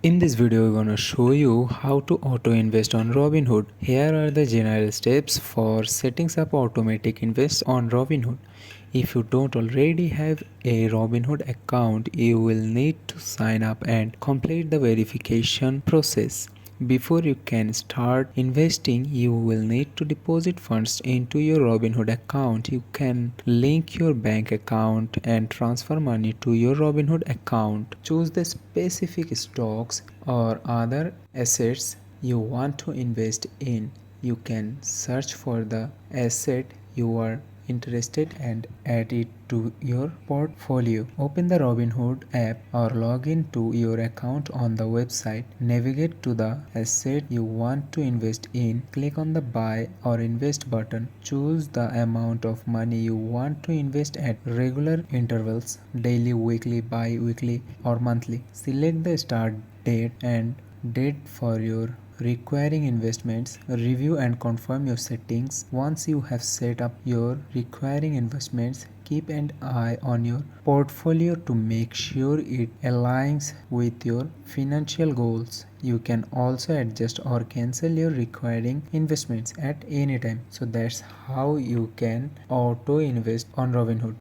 In this video, we're gonna show you how to auto invest on Robinhood. Here are the general steps for setting up automatic invest on Robinhood. If you don't already have a Robinhood account, you will need to sign up and complete the verification process. Before you can start investing, you will need to deposit funds into your Robinhood account. You can link your bank account and transfer money to your Robinhood account. Choose the specific stocks or other assets you want to invest in. You can search for the asset you are interested and add it to your portfolio. Open the Robinhood app or log in to your account on the website. Navigate to the asset you want to invest in. Click on the buy or invest button. Choose the amount of money you want to invest at regular intervals, daily, weekly, bi-weekly or monthly. Select the start date and date for your requiring investments. Review and confirm your settings. Once you have set up your requiring investments, keep an eye on your portfolio to make sure it aligns with your financial goals. You can also adjust or cancel your requiring investments at any time. So that's how you can auto invest on Robinhood.